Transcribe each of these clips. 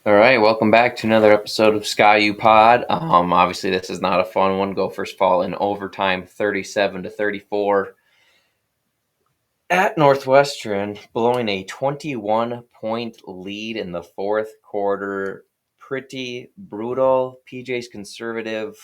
All right, welcome back to another episode of Sky U Pod. Obviously, this is not a fun one. Gophers fall in overtime, 37-34, at Northwestern, blowing a 21-point lead in the fourth quarter. Pretty brutal. PJ's conservative,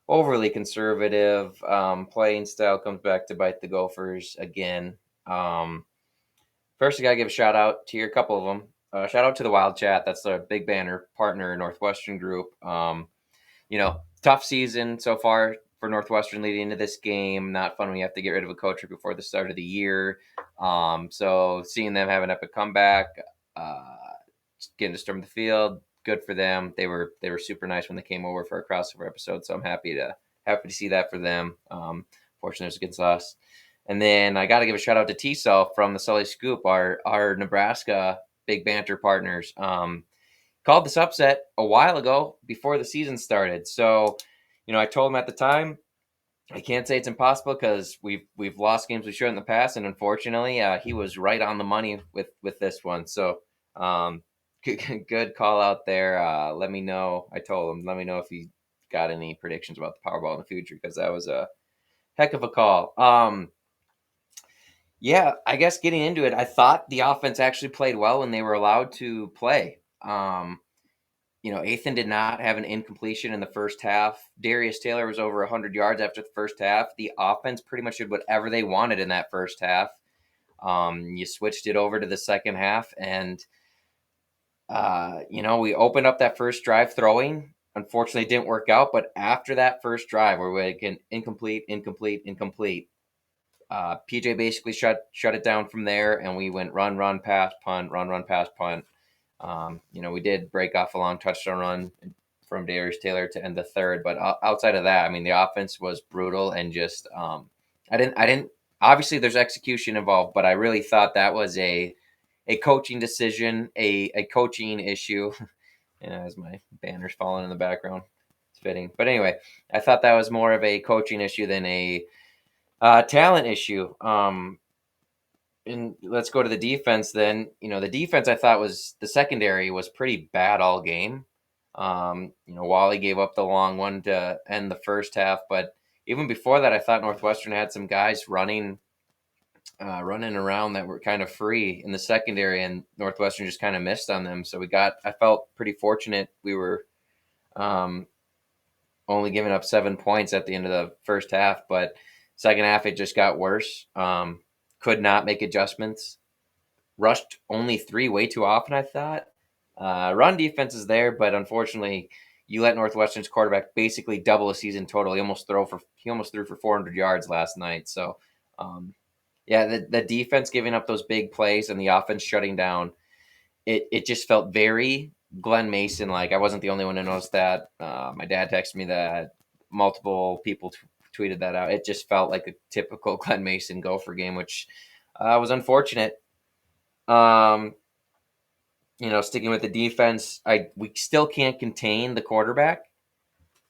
overly conservative playing style comes back to bite the Gophers again. First, I gotta give a shout out to a couple of them. Shout out to the Wild Chat. That's the Big Banter partner Northwestern group. Tough season so far for Northwestern leading into this game. Not fun when you have to get rid of a coach before the start of the year. So seeing them have an epic comeback, uh, getting to storm the field, good for them. They were super nice when they came over for a crossover episode. So I'm happy to see that for them. Fortunately, it's against us. And then I got to give a shout out to T-Cell from the Sully Scoop, our Nebraska Big Banter partners. Called this upset a while ago before the season started. So, I told him at the time, I can't say it's impossible because we've lost games we should in the past, and unfortunately, he was right on the money with this one. So, good call out there. Let me know. I told him, let me know if he got any predictions about the Powerball in the future because that was a heck of a call. Yeah, I guess getting into it, I thought the offense actually played well when they were allowed to play. Ethan did not have an incompletion in the first half. Darius Taylor was over 100 yards after the first half. The offense pretty much did whatever they wanted in that first half. You switched it over to the second half, and we opened up that first drive throwing. Unfortunately, it didn't work out. But after that first drive, where we again incomplete, PJ basically shut it down from there, and we went run, pass, punt, run, pass, punt. We did break off a long touchdown run from Darius Taylor to end the third, but outside of that, I mean, the offense was brutal and just I didn't. Obviously, there's execution involved, but I really thought that was a coaching decision, a coaching issue. As my banner's falling in the background, it's fitting. But anyway, I thought that was more of a coaching issue than a talent issue. And let's go to the defense then. The defense I thought was the secondary was pretty bad all game. Wally gave up the long one to end the first half, but even before that, I thought Northwestern had some guys running around that were kind of free in the secondary, and Northwestern just kind of missed on them. So I felt pretty fortunate. We were um, only giving up 7 points at the end of the first half, but second half it just got worse. Could not make adjustments. Rushed only 3 way too often, I thought. Run defense is there, but unfortunately, you let Northwestern's quarterback basically double a season total. He almost threw for 400 yards last night. So, yeah, the defense giving up those big plays and the offense shutting down. It just felt very Glenn Mason like. I wasn't the only one to notice that. My dad texted me that. Multiple people tweeted that out. It just felt like a typical Glenn Mason Gopher game, which was unfortunate. Sticking with the defense, we still can't contain the quarterback.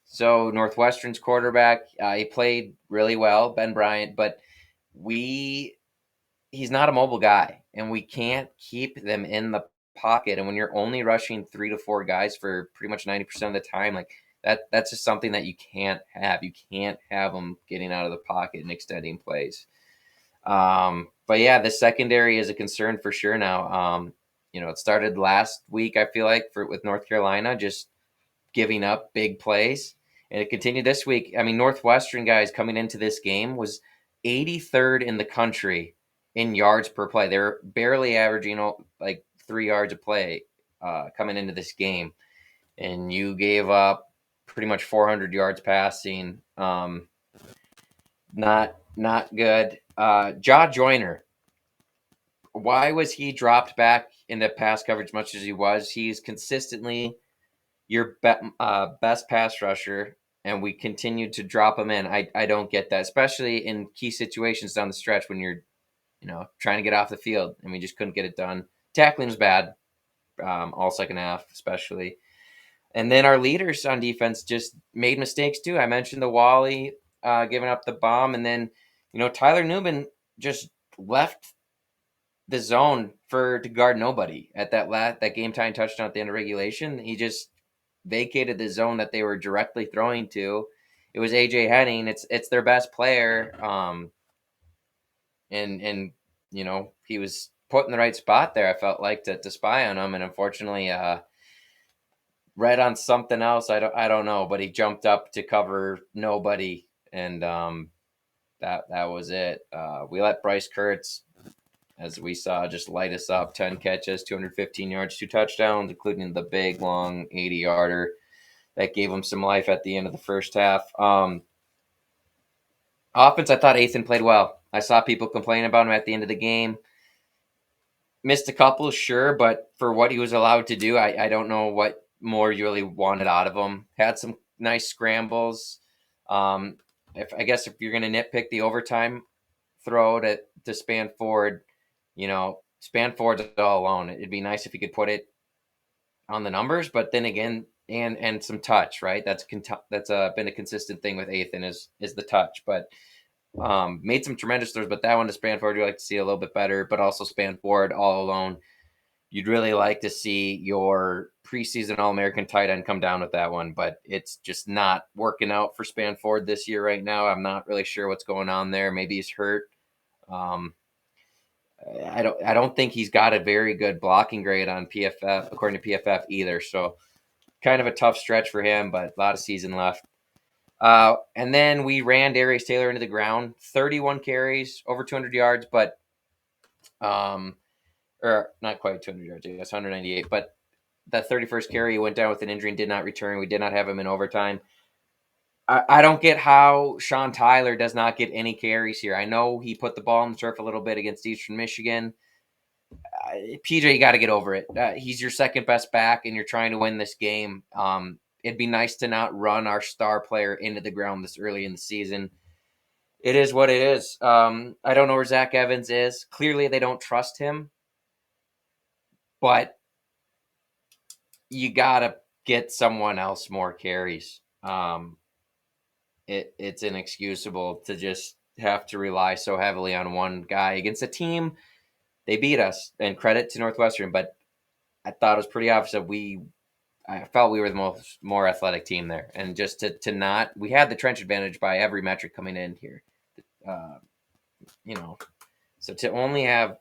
So Northwestern's quarterback, he played really well, Ben Bryant, but he's not a mobile guy, and we can't keep them in the pocket. And when you're only rushing 3 to 4 guys for pretty much 90% of the time, like that's just something that you can't have. You can't have them getting out of the pocket and extending plays. But yeah, the secondary is a concern for sure now. It started last week, I feel like, with North Carolina, just giving up big plays. And it continued this week. I mean, Northwestern guys coming into this game was 83rd in the country in yards per play. They're barely averaging like 3 yards a play coming into this game. And you gave up pretty much 400 yards passing. Not good. Jaw Joyner, why was he dropped back into pass coverage much as he was? He's consistently your best pass rusher, and we continued to drop him in. I don't get that, especially in key situations down the stretch when you're, trying to get off the field, and we just couldn't get it done. Tackling was bad, all second half, especially. And then our leaders on defense just made mistakes too. I mentioned the Wally giving up the bomb, and then, Tyler Newman just left the zone to guard nobody at that game time touchdown at the end of regulation. He just vacated the zone that they were directly throwing to. It was AJ Henning. It's their best player. And he was put in the right spot there. I felt like to spy on him, and unfortunately, read on something else. I don't know, but he jumped up to cover nobody, and that was it. We let Bryce Kurtz, as we saw, just light us up. 10 catches, 215 yards, 2 touchdowns, including the big long 80-yarder that gave him some life at the end of the first half. Offense, I thought Ethan played well. I saw people complaining about him at the end of the game. Missed a couple, sure, but for what he was allowed to do, I don't know what more you really wanted out of him. Had some nice scrambles. If you're going to nitpick the overtime throw to Spanford, Spanford's all alone. It'd be nice if he could put it on the numbers, but then again, and some touch, right? That's been a consistent thing with Ethan is the touch, but made some tremendous throws, but that one to Spanford, you'd like to see a little bit better, but also Spanford all alone. You'd really like to see your preseason All-American tight end come down with that one, but it's just not working out for Spanford this year right now. I'm not really sure what's going on there. Maybe he's hurt. I don't think he's got a very good blocking grade on PFF, according to PFF either. So kind of a tough stretch for him, but a lot of season left. And then we ran Darius Taylor into the ground, 31 carries, over 200 yards, but or not quite 200 yards, I guess 198. But that 31st carry, he went down with an injury and did not return. We did not have him in overtime. I don't get how Sean Tyler does not get any carries here. I know he put the ball on the turf a little bit against Eastern Michigan. PJ, you got to get over it. He's your second best back, and you're trying to win this game. It'd be nice to not run our star player into the ground this early in the season. It is what it is. I don't know where Zach Evans is. Clearly, they don't trust him, but you got to get someone else more carries. It's inexcusable to just have to rely so heavily on one guy against a team. They beat us, and credit to Northwestern, but I thought it was pretty obvious that I felt we were the more athletic team there, and just to not, we had the trench advantage by every metric coming in here, uh, so to only have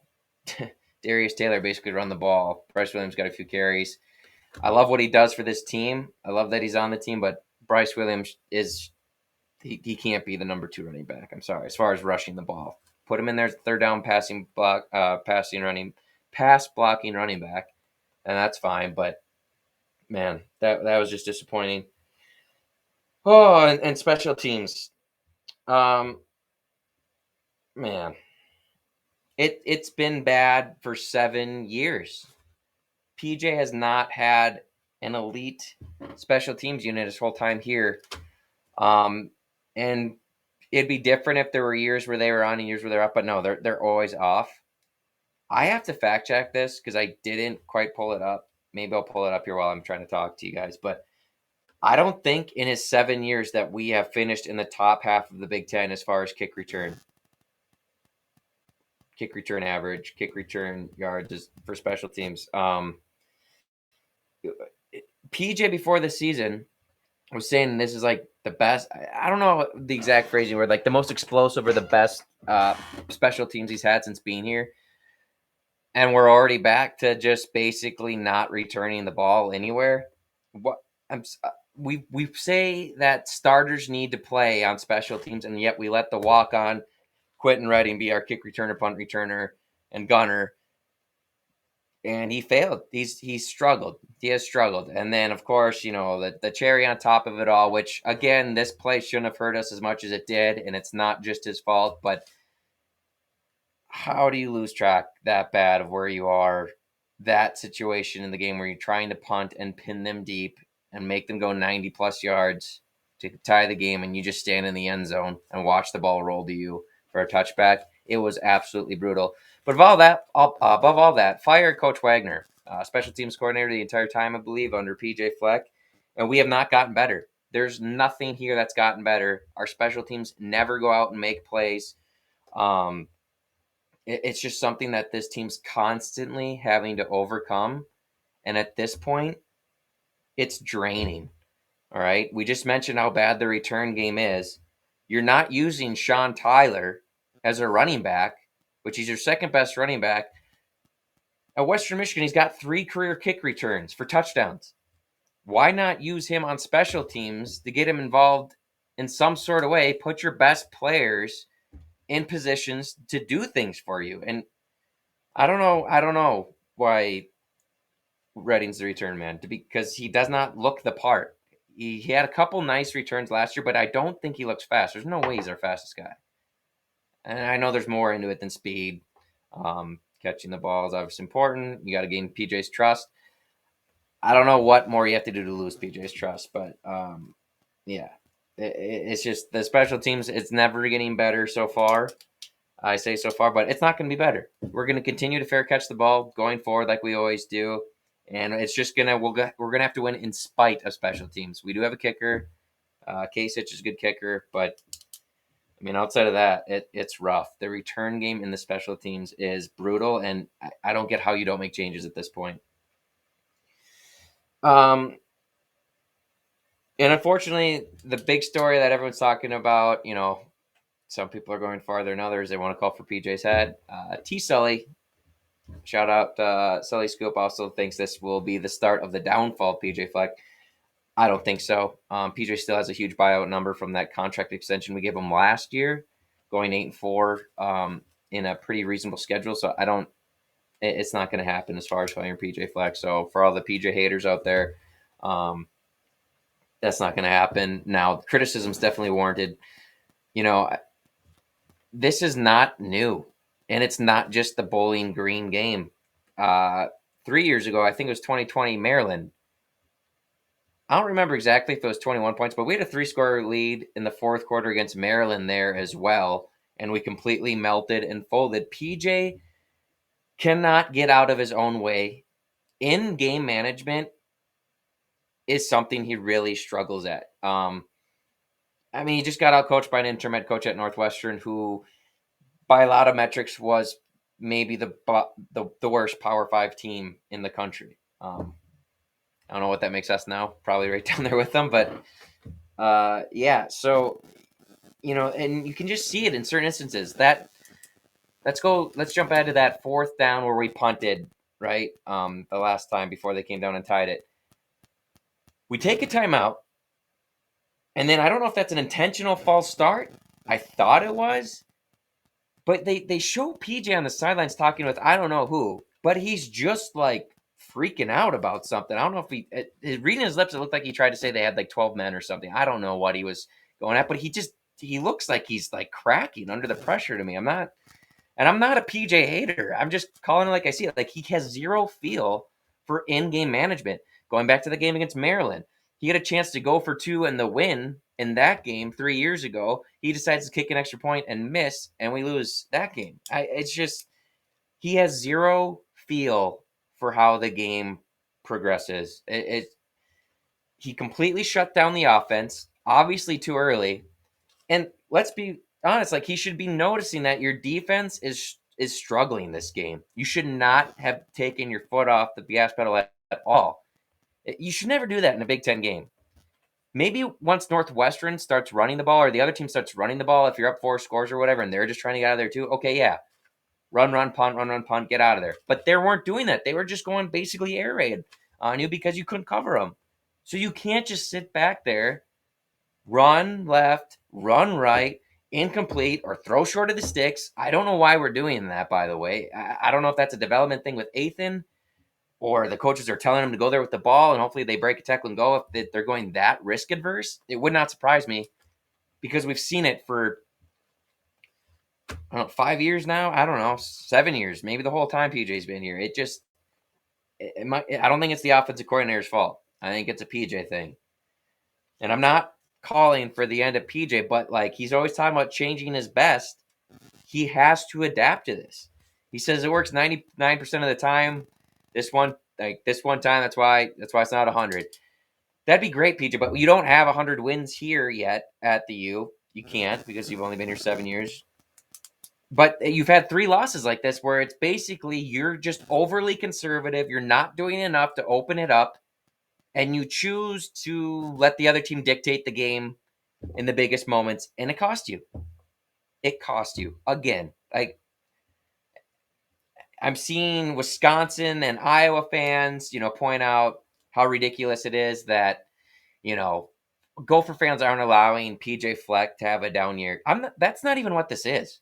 Darius Taylor basically run the ball. Bryce Williams got a few carries. I love what he does for this team. I love that he's on the team, but Bryce Williams he can't be the number 2 running back. I'm sorry, as far as rushing the ball. Put him in there, third down pass blocking running back, and that's fine. But man, that was just disappointing. Oh, and special teams, man, it's been bad for 7 years. PJ has not had an elite special teams unit his whole time here, and it'd be different if there were years where they were on and years where they're up, but no, they're always off. I have to fact check this because I didn't quite pull it up. Maybe I'll pull it up here while I'm trying to talk to you guys, but I don't think in his 7 years that we have finished in the top half of the Big Ten as far as kick return average, kick return yards for special teams. PJ before the season was saying this is like the best. I don't know the exact phrasing word, like the most explosive or the best special teams he's had since being here. And we're already back to just basically not returning the ball anywhere. We say that starters need to play on special teams, and yet we let the walk on Quentin Redding be our kick returner, punt returner, and gunner. And he failed. He's struggled. He has struggled. And then, of course, the cherry on top of it all, which, again, this play shouldn't have hurt us as much as it did, and it's not just his fault, but how do you lose track that bad of where you are, that situation in the game where you're trying to punt and pin them deep and make them go 90-plus yards to tie the game, and you just stand in the end zone and watch the ball roll to you for a touchback? It was absolutely brutal. But above all that, fire Coach Wagner, special teams coordinator the entire time, I believe, under PJ Fleck, and we have not gotten better. There's nothing here that's gotten better. Our special teams never go out and make plays. It's just something that this team's constantly having to overcome. And at this point, it's draining. All right. We just mentioned how bad the return game is. You're not using Sean Tyler as a running back, which he's your second best running back. At Western Michigan, he's got 3 career kick returns for touchdowns. Why not use him on special teams to get him involved in some sort of way? Put your best players in positions to do things for you. And I don't know why Redding's the return man because he does not look the part. He had a couple nice returns last year, but I don't think he looks fast. There's no way he's our fastest guy. And I know there's more into it than speed. Catching the ball is obviously important. You got to gain PJ's trust. I don't know what more you have to do to lose PJ's trust, but yeah, it's just the special teams. It's never getting better so far. I say so far, but it's not going to be better. We're going to continue to fair catch the ball going forward like we always do, and it's just we're gonna have to win in spite of special teams. We do have a kicker. Kasich is a good kicker, but I mean outside of that, it's rough. The return game in the special teams is brutal, and I don't get how you don't make changes at this point. And unfortunately, the big story that everyone's talking about, some people are going farther than others. They want to call for PJ's head. T. Sully, shout out Sully Scoop, also thinks this will be the start of the downfall of PJ Fleck. I don't think so. PJ still has a huge buyout number from that contract extension we gave him last year, going 8-4 in a pretty reasonable schedule. So it's not going to happen as far as firing PJ Fleck. So for all the PJ haters out there, that's not going to happen. Now, criticism is definitely warranted. This is not new, and it's not just the Bowling Green game. 3 years ago, I think it was 2020, Maryland. I don't remember exactly if it was 21 points, but we had a 3-score lead in the fourth quarter against Maryland there as well, and we completely melted and folded. PJ cannot get out of his own way. In-game management is something he really struggles at. He just got out coached by an interim head coach at Northwestern who, by a lot of metrics, was maybe the worst Power 5 team in the country. I don't know what that makes us now. Probably right down there with them, but yeah. So and you can just see it in certain instances. Let's jump ahead to that 4th down where we punted, right? The last time before they came down and tied it. We take a timeout, and then I don't know if that's an intentional false start. I thought it was. But they show PJ on the sidelines talking with I don't know who, but he's just like freaking out about something. I don't know if reading his lips, it looked like he tried to say they had like 12 men or something. I don't know what he was going at, but he looks like he's like cracking under the pressure to me. I'm not a PJ hater. I'm just calling it like I see it. Like he has zero feel for in-game management. Going back to the game against Maryland, he had a chance to go for 2 in the win in that game 3 years ago. He decides to kick an extra point and miss, and we lose that game. It's just he has zero feel for how the game progresses. He completely shut down the offense, obviously too early. And let's be honest, like he should be noticing that your defense is struggling this game. You should not have taken your foot off the gas pedal at all. You should never do that in a Big Ten game. Maybe once Northwestern starts running the ball or the other team starts running the ball, if you're up 4 scores or whatever, and they're just trying to get out of there too, okay, yeah. Run, punt, get out of there. But they weren't doing that. They were just going basically air raid on you because you couldn't cover them. So you can't just sit back there, run left, run right, incomplete, or throw short of the sticks. I don't know why we're doing that, by the way. I don't know if that's a development thing with Ethan, or the coaches are telling them to go there with the ball and hopefully they break a tackle and go. If they're going that risk adverse, it would not surprise me because we've seen it for 5 years now. I don't know, 7 years, maybe the whole time PJ's been here. I don't think it's the offensive coordinator's fault. I think it's a PJ thing. And I'm not calling for the end of PJ, but like he's always talking about changing his best. He has to adapt to this. He says it works 99% of the time. This one time, that's why it's not 100. That'd be great, PJ, but you don't have 100 wins here yet at the U. You can't because you've only been here 7 years. But you've had 3 losses like this where it's basically you're just overly conservative. You're not doing enough to open it up, and you choose to let the other team dictate the game in the biggest moments, and it cost you. It cost you again. Like, I'm seeing Wisconsin and Iowa fans, point out how ridiculous it is that, you know, Gopher fans aren't allowing PJ Fleck to have a down year. That's not even what this is.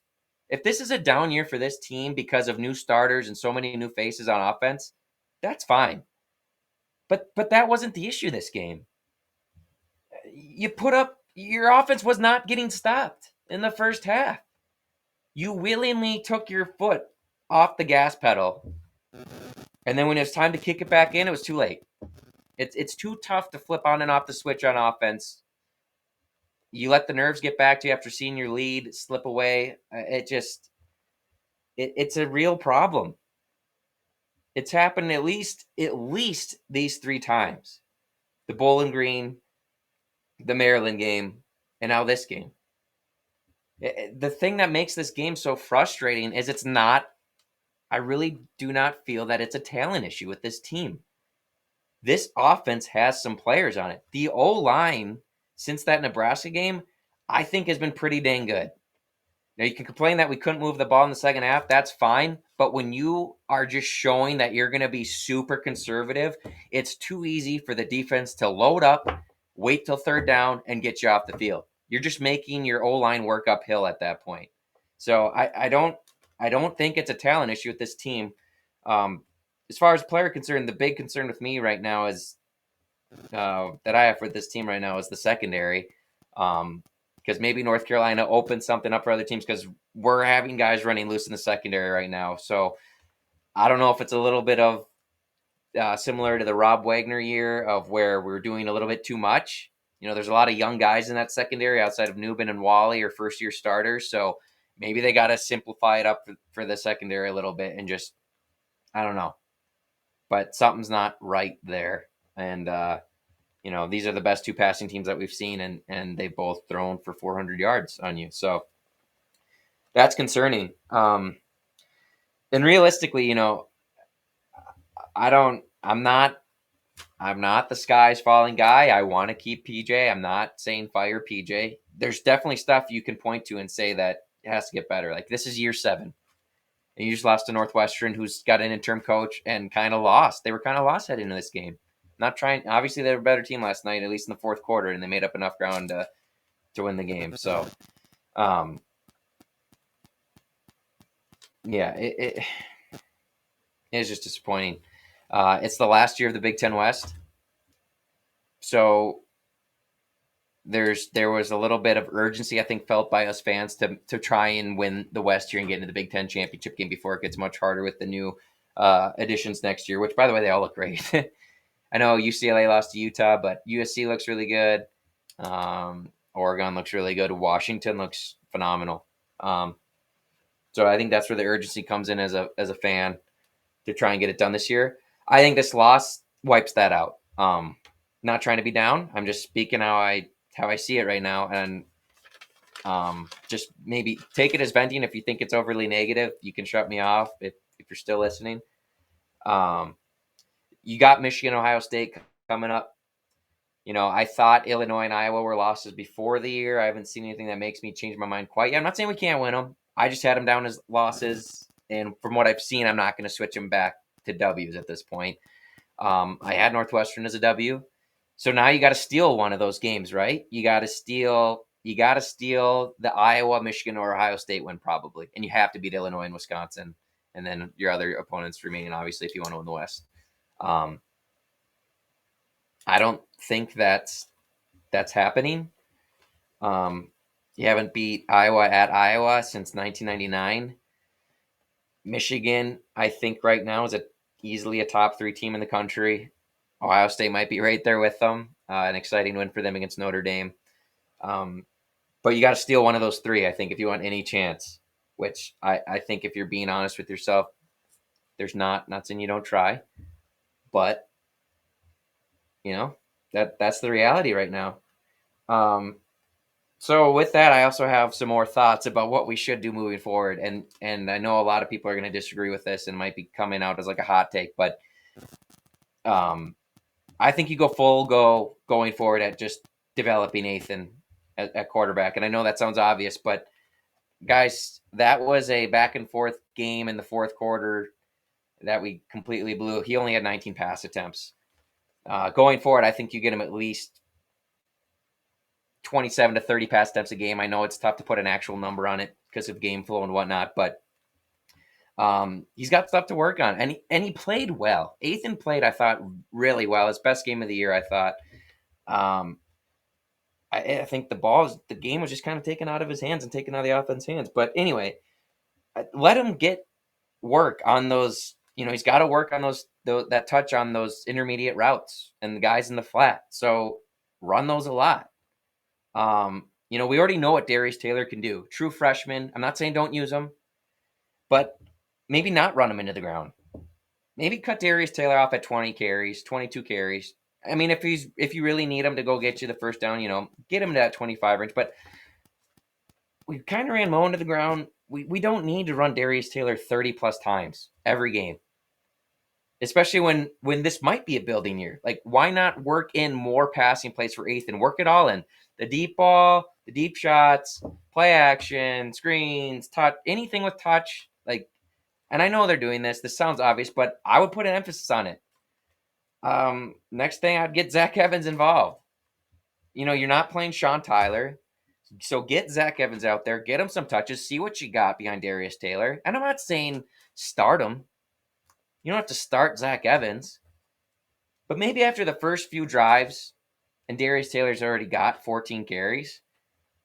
If this is a down year for this team because of new starters and so many new faces on offense, that's fine. But that wasn't the issue this game. You put up your offense was not getting stopped in the first half. You willingly took your foot off the gas pedal, and then when it was time to kick it back in, it was too late. It's too tough to flip on and off the switch on offense. You let the nerves get back to you after seeing your lead slip away. It's a real problem. It's happened at least these 3 times: the Bowling Green, the Maryland game, and now this game. The thing that makes this game so frustrating is it's not. I really do not feel that it's a talent issue with this team. This offense has some players on it. The O line since that Nebraska game, I think, has been pretty dang good. Now, you can complain that we couldn't move the ball in the second half. That's fine. But when you are just showing that you're going to be super conservative, it's too easy for the defense to load up, wait till third down, and get you off the field. You're just making your O line work uphill at that point. So I don't think it's a talent issue with this team. As far as player concerned, the big concern with me right now is that I have for this team right now is the secondary. Because maybe North Carolina opens something up for other teams because we're having guys running loose in the secondary right now. So I don't know if it's a little bit of similar to the Rob Wagner year of where we're doing a little bit too much. There's a lot of young guys in that secondary outside of Newman and Wally or first year starters. So maybe they got to simplify it up for the secondary a little bit and just, I don't know. But something's not right there. And, these are the best 2 passing teams that we've seen, and they've both thrown for 400 yards on you. So that's concerning. And realistically, I'm not the skies falling guy. I want to keep PJ. I'm not saying fire PJ. There's definitely stuff you can point to and say that it has to get better. Like, this is year 7. And you just lost to Northwestern, who's got an interim coach, and kind of lost. They were kind of lost heading into this game. Not trying. Obviously, they were a better team last night, at least in the fourth quarter, and they made up enough ground to win the game. So, yeah, it is just disappointing. It's the last year of the Big Ten West, so there was a little bit of urgency, I think, felt by us fans to try and win the West here and get into the Big Ten championship game before it gets much harder with the new additions next year. Which, by the way, they all look great. I know UCLA lost to Utah, but USC looks really good. Oregon looks really good. Washington looks phenomenal. So I think that's where the urgency comes in as a fan to try and get it done this year. I think this loss wipes that out. Not trying to be down. I'm just speaking how I see it right now, and just maybe take it as venting. If you think it's overly negative, you can shut me off if you're still listening. You got Michigan, Ohio State coming up. I thought Illinois and Iowa were losses before the year. I haven't seen anything that makes me change my mind quite yet. I'm not saying we can't win them. I just had them down as losses, and from what I've seen, I'm not going to switch them back to W's at this point. I had Northwestern as a W, so now you got to steal one of those games, right? You got to steal the Iowa, Michigan, or Ohio State win probably, and you have to beat Illinois and Wisconsin, and then your other opponents remaining, obviously, if you want to win the West. I don't think that's happening. You haven't beat Iowa at Iowa since 1999. Michigan, I think right now is easily a top 3 team in the country. Ohio State might be right there with them. An exciting win for them against Notre Dame. But you got to steal one of those 3, I think, if you want any chance, which I think if you're being honest with yourself, there's not saying you don't try, but that's the reality right now. So with that, I also have some more thoughts about what we should do moving forward, and I know a lot of people are going to disagree with this and might be coming out as like a hot take, but um, I think you go full go going forward at just developing Nathan at quarterback, and I know that sounds obvious, but guys, that was a back and forth game in the fourth quarter that we completely blew. He only had 19 pass attempts. Going forward, I think you get him at least 27 to 30 pass attempts a game. I know it's tough to put an actual number on it because of game flow and whatnot, but he's got stuff to work on, and he played well. Ethan played, I thought, really well. His best game of the year, I thought. Um, I think the game was just kind of taken out of his hands and taken out of the offense's hands. But anyway, let him get work on those. He's got to work on that touch on those intermediate routes and the guys in the flat. So run those a lot. We already know what Darius Taylor can do. True freshman. I'm not saying don't use him, but maybe not run him into the ground. Maybe cut Darius Taylor off at 20 carries, 22 carries. I mean, if you really need him to go get you the first down, get him to that 25 range. But we kind of ran Mo into the ground. We don't need to run Darius Taylor 30 plus times every game, especially when this might be a building year. Like, why not work in more passing plays for Ethan? Work it all in. The deep ball, the deep shots, play action, screens, touch, anything with touch. Like, and I know they're doing this. This sounds obvious, but I would put an emphasis on it. Next thing, I'd get Zach Evans involved. You're not playing Sean Tyler. So get Zach Evans out there, get him some touches, see what you got behind Darius Taylor. And I'm not saying start him. You don't have to start Zach Evans. But maybe after the first few drives, and Darius Taylor's already got 14 carries,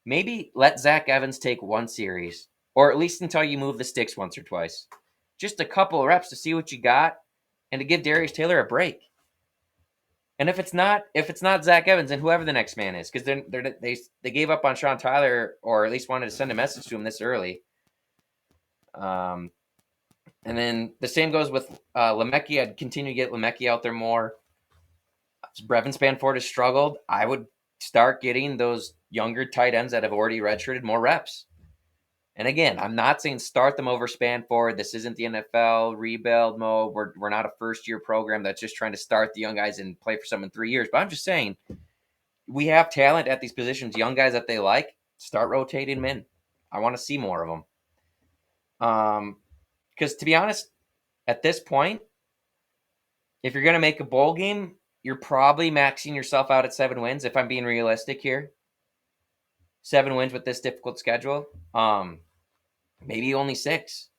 maybe let Zach Evans take one series, or at least until you move the sticks once or twice. Just a couple of reps to see what you got, and to give Darius Taylor a break. And if it's not Zach Evans, and whoever the next man is, because they gave up on Sean Tyler, or at least wanted to send a message to him this early. And then the same goes with Lemecki. I'd continue to get Lemecki out there more. Brevin Spanford has struggled. I would start getting those younger tight ends that have already redshirted more reps. And again, I'm not saying start them over Spanford. This isn't the NFL rebuild mode. We're not a first-year program that's just trying to start the young guys and play for some in 3 years. But I'm just saying, we have talent at these positions, young guys that they like. Start rotating them in. I want to see more of them. Because to be honest, at this point, if you're going to make a bowl game, you're probably maxing yourself out at 7 wins, if I'm being realistic here. 7 wins with this difficult schedule. Maybe only 6.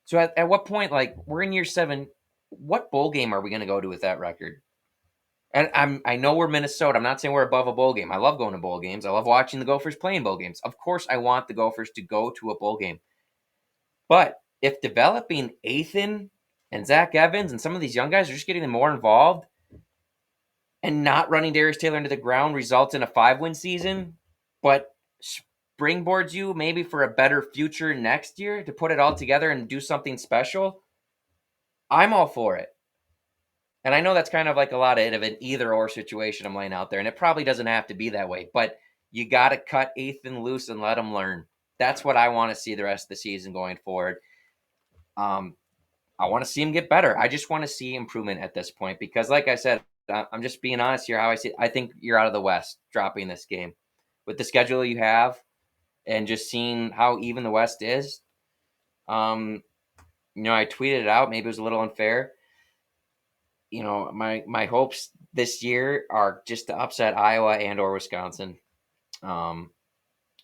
So at what point, like, we're in year 7, what bowl game are we going to go to with that record? And I know we're Minnesota. I'm not saying we're above a bowl game. I love going to bowl games. I love watching the Gophers playing bowl games. Of course, I want the Gophers to go to a bowl game. But if developing Ethan and Zach Evans and some of these young guys are just getting them more involved and not running Darius Taylor into the ground results in a 5-win season, but springboards you maybe for a better future next year to put it all together and do something special, I'm all for it. And I know that's kind of like a lot of an either-or situation I'm laying out there, and it probably doesn't have to be that way, but you got to cut Ethan loose and let him learn. That's what I want to see the rest of the season going forward. I want to see him get better. I just want to see improvement at this point because, like I said, I'm just being honest here. How I see it, I think you're out of the West dropping this game with the schedule you have, and just seeing how even the West is. I tweeted it out. Maybe it was a little unfair. My hopes this year are just to upset Iowa and or Wisconsin, and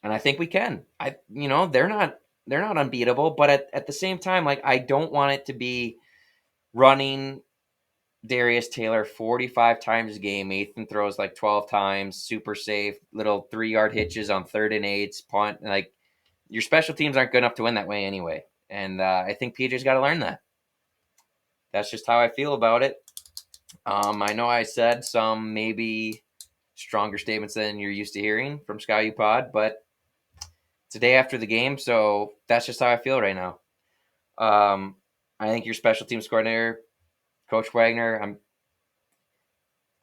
I think we can. They're not unbeatable, but at the same time, like, I don't want it to be running Darius Taylor 45 times a game. Ethan throws like 12 times, super safe, little 3-yard hitches on 3rd and 8s, punt. Like, your special teams aren't good enough to win that way anyway. And I think PJ's got to learn that. That's just how I feel about it. I know I said some maybe stronger statements than you're used to hearing from Sky U Pod, but it's a day after the game, so that's just how I feel right now. I think your special teams coordinator, Coach Wagner,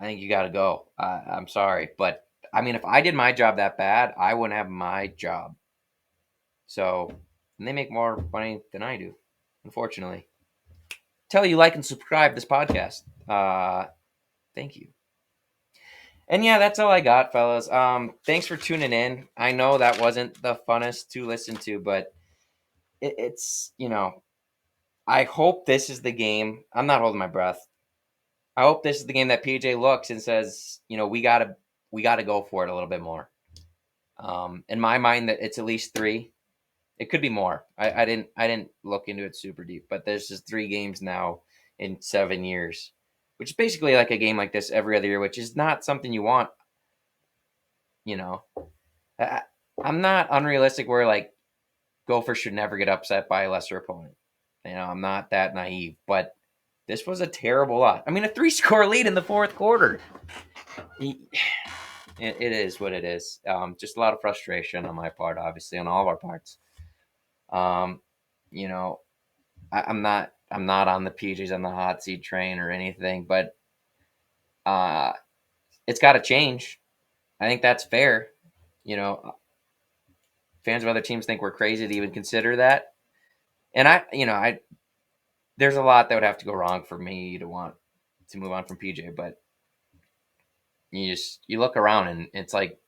I think you got to go. I'm sorry, but I mean, if I did my job that bad, I wouldn't have my job. So, and they make more money than I do, unfortunately. Tell you like and subscribe this podcast. Thank you. And yeah, that's all I got, fellas. Thanks for tuning in. I know that wasn't the funnest to listen to, but it's I hope this is the game. I'm not holding my breath. I hope this is the game that PJ looks and says, we gotta go for it a little bit more. In my mind, that it's at least 3. It could be more. I didn't look into it super deep, but there's just 3 games now in 7 years, which is basically like a game like this every other year, which is not something you want. You know, I, I'm not unrealistic where like Gophers should never get upset by a lesser opponent. I'm not that naive, but this was a terrible lot. I mean, a 3-score lead in the fourth quarter. It is what it is. Just a lot of frustration on my part, obviously, on all of our parts. Um, you know, I'm not on the PJs on the hot seat train or anything, but it's got to change. I think that's fair. You know, fans of other teams think we're crazy to even consider that, and I there's a lot that would have to go wrong for me to want to move on from PJ, but you look around and it's like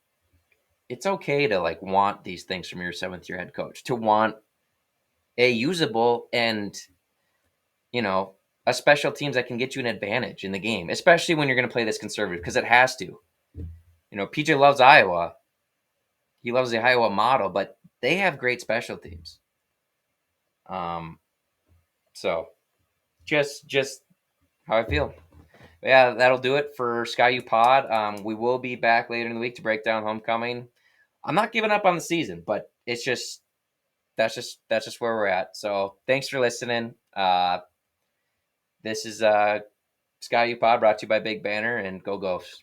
it's okay to like want these things from your 7th-year head coach, to want a usable and you know a special teams that can get you an advantage in the game, especially when you're going to play this conservative, because it has to. PJ loves Iowa. He loves the Iowa model, but they have great special teams. So just how I feel. But yeah, that'll do it for Sky U Pod. We will be back later in the week to break down homecoming. I'm not giving up on the season, but it's just that's just where we're at. So thanks for listening. This is Sky U Pod, brought to you by Big Banter, and go Gophs.